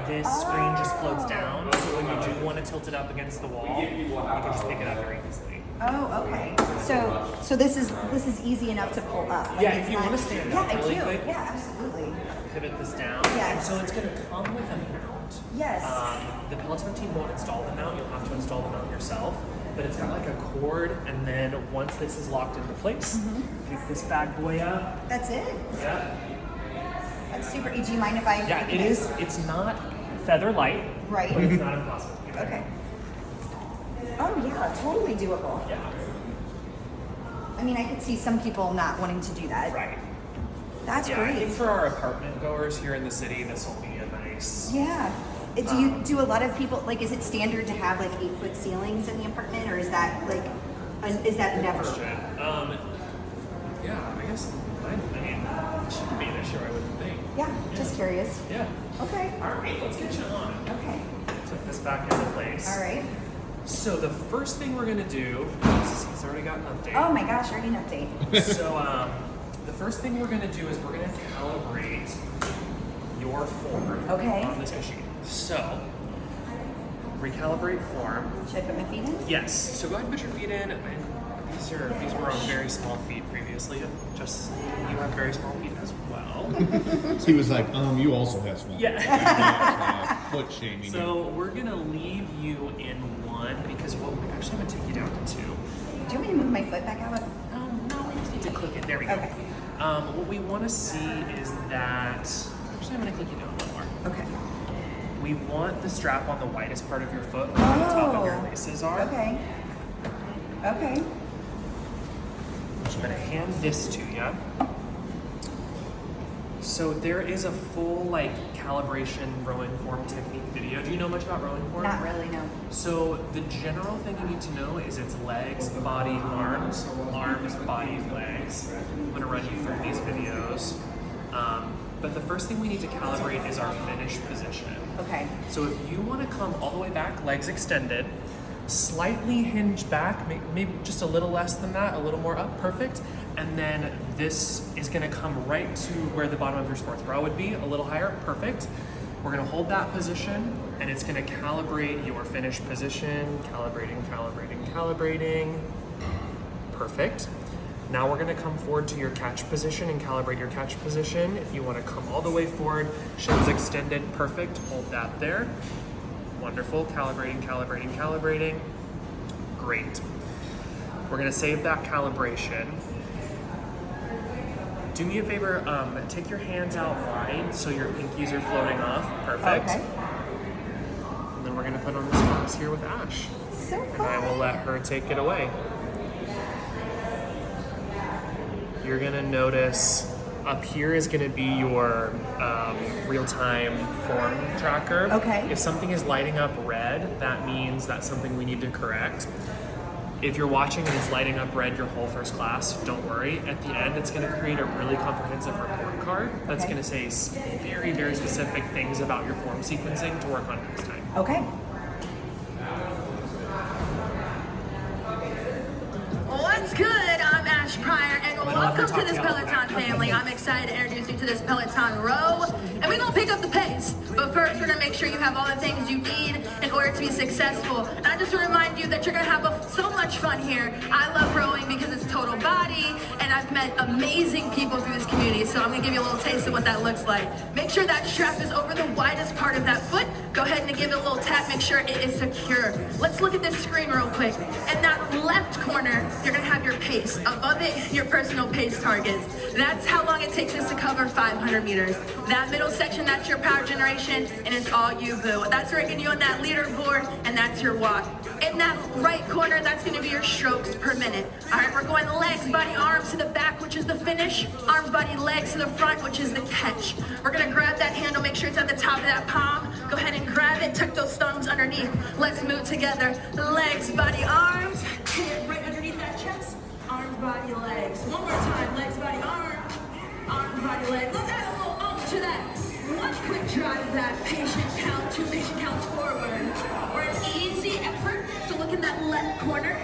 this screen just floats down, so when you do want to tilt it up against the wall, you can just pick it up very easily. Oh, okay. So this is easy enough to pull up. Like, yeah, if you want to stand up really quick. Yeah, absolutely. Pivot this down. Yes. And so it's going to come with a mount. Yes. The Peloton team won't install the mount. You'll have to install the mount yourself. But it's got like a cord, and then once this is locked into place, pick this bad boy up. That's it? Yeah. That's super easy. Do you mind if I... Yeah, it is. It's not feather light. Right. But it's not impossible. Okay. Oh yeah, totally doable. Yeah. I mean, I could see some people not wanting to do that. Right. That's Yeah, great. I think for our apartment goers here in the city, this will be a nice... Yeah. Do you do a lot of people, like, is it standard to have like 8-foot ceilings in the apartment, or is that like, is that never? Yeah, I guess, I mean, it shouldn't be an issue, I wouldn't think. Yeah, just curious. Yeah. Okay. All right, let's get you on. Okay. Put this back into place. All right. So the first thing we're gonna do, it's already got an update. Oh my gosh, already an update. So the first thing we're gonna do is we're gonna calibrate your form on this machine. So, recalibrate form. Should I put my feet in? Yes. So go ahead and put your feet in. These were on very small feet previously. Just you have very small feet as well. He was like, you also have small. Yeah. Foot shaming. So we're gonna leave you in one because what we're actually gonna take you down to two. Do you want me to move my foot back out? No, we just need to click it. There we go. Okay. What we want to see is that. Actually, I'm gonna click you down one more. Okay. We want the strap on the widest part of your foot where the top of your laces are. Okay. Okay. I'm gonna hand this to you. So there is a full like calibration rowing form technique video. Do you know much about rowing form? Not really, no. So the general thing you need to know is it's legs, body, arms, arms, body, legs. I'm gonna run you through these videos. But the first thing we need to calibrate is our finish position. Okay. So if you want to come all the way back, legs extended, slightly hinge back, maybe just a little less than that, a little more up, perfect. And then this is going to come right to where the bottom of your sports bra would be, a little higher, perfect. We're going to hold that position, and it's going to calibrate your finish position, calibrating, calibrating, calibrating. Perfect. Now we're going to come forward to your catch position and calibrate your catch position. If you want to come all the way forward, shins extended, perfect. Hold that there. Wonderful. Calibrating, calibrating, calibrating. Great. We're going to save that calibration. Do me a favor, take your hands out wide so your pinkies are floating off. Perfect. Okay. And then we're going to put on this class here with Ash. So And fun. I will let her take it away. You're gonna notice up here is gonna be your real-time form tracker. Okay. If something is lighting up red, that means that's something we need to correct. If you're watching and it's lighting up red your whole first class, don't worry. At the end, it's gonna create a really comprehensive report card that's gonna say very, very specific things about your form sequencing to work on next time. Okay. What's good? I'm Ash Pryor, and welcome to this Peloton family. I'm excited to introduce you to this Peloton Row, and we're gonna pick up the pace. But first, we're gonna make sure you have all the things you need in order to be successful. And I just want to remind you that you're gonna have so much fun here. I love rowing because it's total body, and I've met amazing people through this community. So I'm gonna give you a little taste of what that looks like. Make sure that strap is over the widest part of that foot. Go ahead and give it a little tap. Make sure it is secure. Let's look at this screen real quick. In that left corner, you're gonna have your pace. Above it, your personal pace targets. That's how long it takes us to cover 500 meters. That middle section, that's your power generation, and it's all you, boo. That's ranking you on that leaderboard, and that's your walk. In that right corner, that's gonna be your strokes per minute. All right, we're going legs, body, arms to the back, which is the finish. Arms, body, legs to the front, which is the catch. We're gonna grab that handle, make sure it's at the top of that palm. Go ahead and grab it, tuck those thumbs underneath. Let's move together. Legs, body, arms. Hand right underneath that chest. Arms, body, legs. One more time. Legs, body, arms. Arms, body, legs. Let's add a little oomph to that. One quick drive of that. Patient count, 2 patient counts forward. We're an easy effort. So look in that left corner.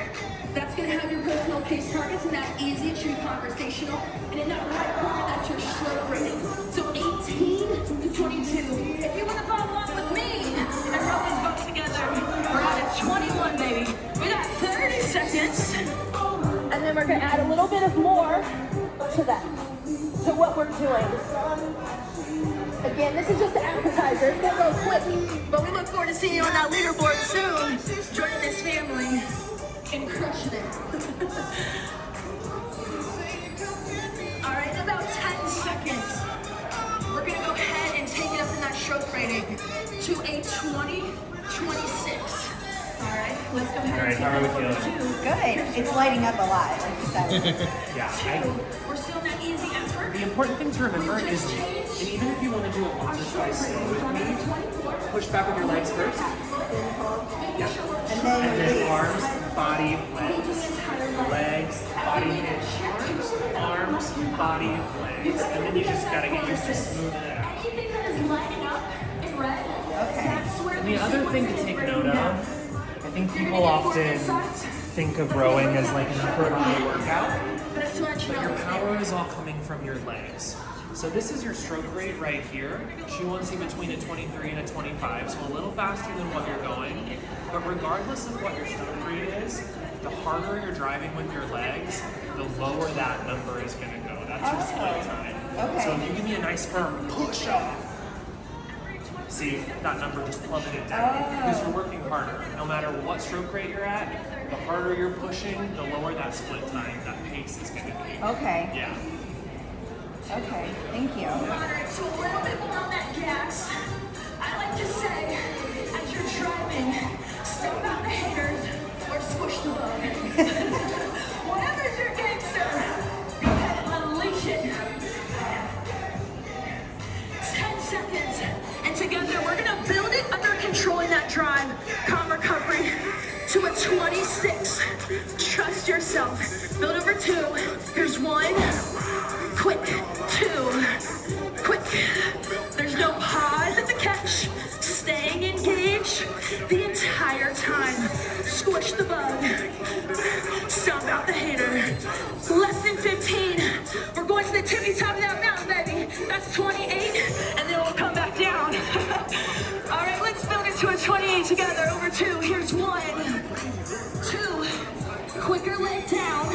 That's going to have your personal pace targets, and that's easy. It should be conversational. And in that right corner, that's your stroke rating. So 18 to 22. If you want to follow along with me, we're doing. Again, this is just an appetizer. It's gonna go quick, but we look forward to seeing you on that leaderboard soon. Joining this family and crushing it. All right, in about 10 seconds, we're gonna go ahead and take it up in that stroke rating to a 20-26. All right, let's go ahead. All right, how are we feeling? Good. It's lighting up a lot, like you said. Yeah. We're still in that easy effort. The important thing to remember is, and even if you want to do it once or twice slow with me, push back with your legs first. Yeah. And then Arms, body, legs. Legs, body, arms, body, legs. And then you just gotta get used to smoothing it out. Anything that is lighting up in red, that's where And the other thing to take note of, I think people often think of rowing as like an upper body workout, but your power is all coming from your legs. So this is your stroke rate right here. She wants you between a 23 and a 25, so a little faster than what you're going. But regardless of what your stroke rate is, the harder you're driving with your legs, the lower that number is going to go. That's your split time. Okay. So if you give me a nice firm push off, see, that number just plummeted down because you're working harder. No matter what stroke rate you're at, the harder you're pushing, the lower that split time, that pace is going to be. Okay. Yeah. Okay. Thank you. Alright, so a little bit more on that gas. I like to say, as you're driving, step out the haters or squish the bug. Whatever's your gangster, go ahead and unleash it. 10 seconds, and together we're gonna build it under controlling that drive. Calm recovery to a 26. Trust yourself. Build over 2. Here's 1. Quick. 2. Quick. There's no pause at the catch. Staying engaged the entire time. Squish the bug. Stomp out the hater. Less than 15. We're going to the tippy top of that mountain, baby. That's 28, and then we'll come back down. All right, let's build it to a 28 together. Over 2. Here's 1. 2. Quicker leg down.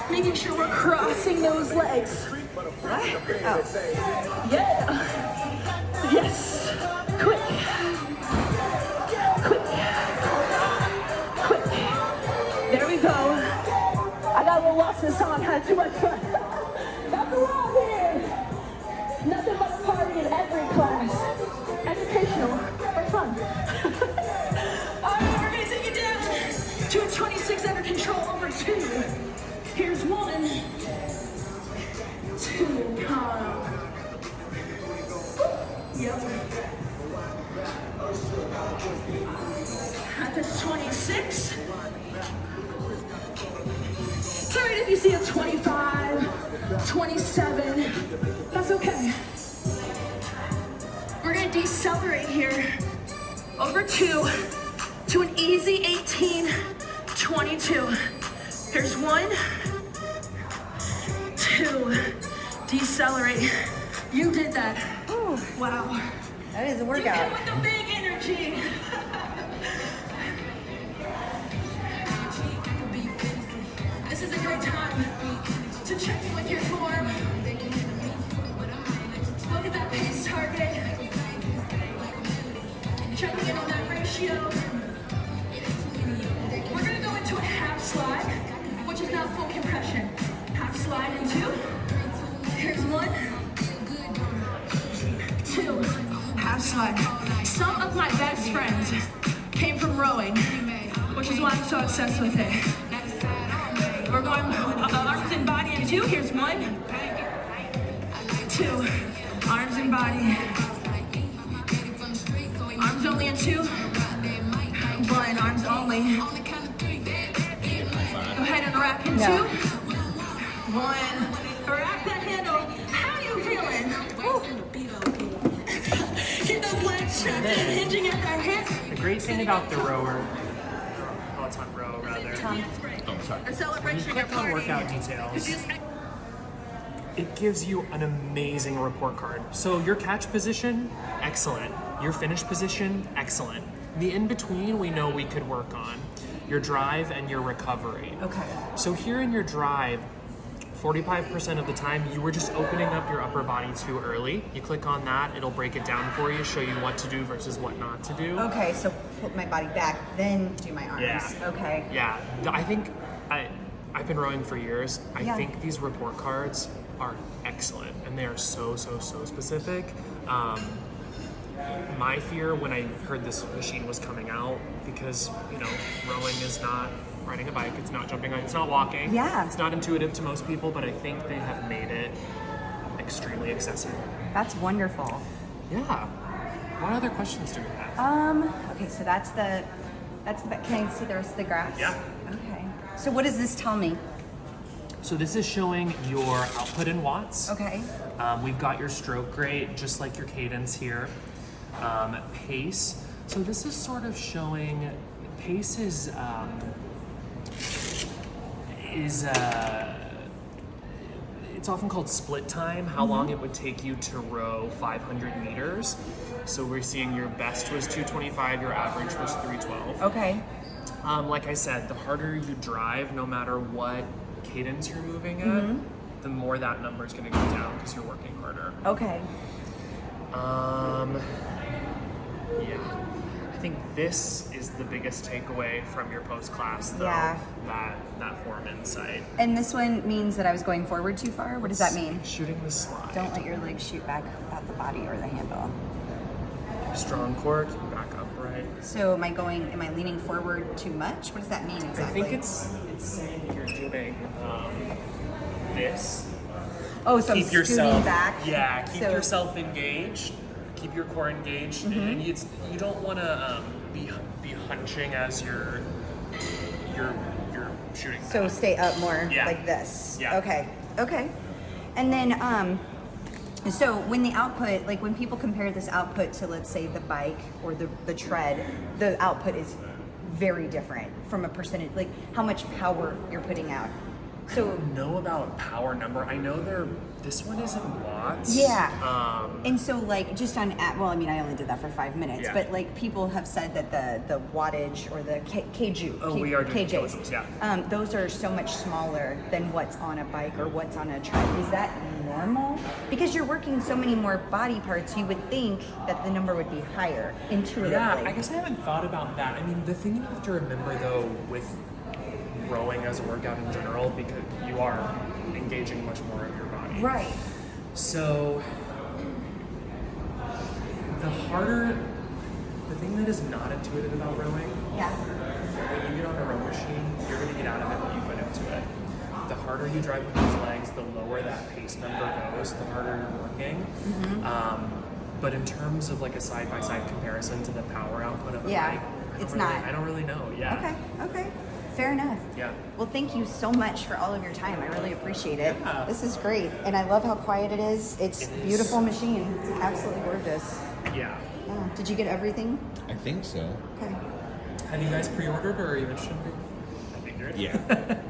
Making sure we're crossing those legs. What? Oh. Yeah. Yes. Quick. Quick. Quick. There we go. I got a little lost in the song. Had too much fun. That's a lot here. Nothing but a party in every class. Educational, but fun. All right, we're gonna take it down to a 26 under control over 2. Here's 1. 2. Calm. Yep. At this 26. It's alright if you see a 25, 27. That's okay. We're gonna decelerate here. Over 2 to an easy 18, 22. Here's 1, 2. Decelerate. You did that. Ooh, Wow. that is a You workout. came with the big energy. This is a great time to check in with your form. Look at that pace target. Checking in on that ratio. We're gonna go into a half slide, which is not full compression. Half slide in 2. Here's 1, 2. Half slide. Some of my best friends came from rowing, which is why I'm so obsessed with it. We're going arms and body in 2. Here's 1, 2. Arms and body. Arms only in 2. 1. Arms only. Go ahead and rack in 2. 1. Rack that handle. How are you feeling? Get those legs strapped in, hinging at that hip. The great thing about the rower, Peloton Row rather, A celebration click of on party. workout details, it gives you an amazing report card. So your catch position, excellent. Your finish position, excellent. The in-between we know we could work on. Your drive and your recovery. Okay. So here in your drive, 45% of the time, you were just opening up your upper body too early. You click on that, it'll break it down for you, show you what to do versus what not to do. Okay, so put my body back, then do my arms. Yeah. Okay. Yeah, I think I've been rowing for years. I think these report cards are excellent, and they are so specific. My fear when I heard this machine was coming out, because rowing is not riding a bike, it's not jumping on, it's not walking. Yeah. It's not intuitive to most people, but I think they have made it extremely accessible. That's wonderful. Yeah. What other questions do we have? Okay, so that's the, can I see the rest of the graphs? Yeah. Okay. So what does this tell me? So this is showing your output in watts. Okay. We've got your stroke rate, just like your cadence here. Pace. So this is sort of showing, pace is it's often called split time, how long it would take you to row 500 meters. So we're seeing your best was 225, your average was 312. Okay. Like I said, the harder you drive, no matter what cadence you're moving at, the more that number is going to go down because you're working harder. Okay. Yeah. I think this is the biggest takeaway from your post-class, though. Yeah. That form insight. And this one means that I was going forward too far? What does that mean? Shooting the slide. Don't let your legs shoot back at the body or the handle. Strong core, keep back upright. So am I leaning forward too much? What does that mean exactly? I think it's saying you're doing this. Oh, so Keep I'm yourself scooting back. Yeah, keep So- yourself engaged. Keep your core engaged, and you don't want to be hunching as you're shooting. So back. stay up more Yeah. like this. Yeah. Okay. And then so when the output, like when people compare this output to, let's say, the bike or the tread, the output is very different from a percentage, like how much power you're putting out. So I don't know about power number. I know this one is in watts. yeah. And so like just on, well, I mean, I only did that for 5 minutes, Yeah. but like people have said that the wattage or the kju, Oh, we are doing kjs, kilojoules, yeah. those are so much smaller than what's on a bike or what's on a tread. Is that normal? Because you're working so many more body parts, you would think that the number would be higher intuitively. Yeah, I guess I haven't thought about that. I mean, the thing you have to remember though with rowing as a workout in general, because you are engaging much more of your body. Right. So the thing that is not intuitive about rowing, Yeah. when you get on a row machine, you're going to get out of it what you put into it. The harder you drive with those legs, the lower that pace number goes, the harder you're working. But in terms of like a side-by-side comparison to the power output of a Yeah, bike, I don't really know. Yeah. Okay. Fair enough. Yeah. Well, thank you so much for all of your time. I really appreciate it. Yeah. This is great. And I love how quiet it is. It's It a is. beautiful machine. It's absolutely gorgeous. Yeah. Yeah. Did you get everything? I think so. Okay. Have you guys pre-ordered or are you interested in I figured. Yeah.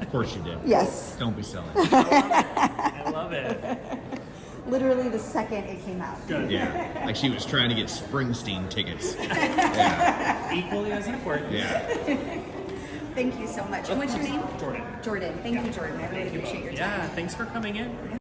Of course you did. Yes. Don't be silly. I love it. Literally the second it came out. Good. Yeah. Like she was trying to get Springsteen tickets. Yeah. Equally as important. Yeah. Thank you so much. And what's your name? Jordan. Jordan. Thank you, Jordan. I really appreciate your time. Yeah, thanks for coming in.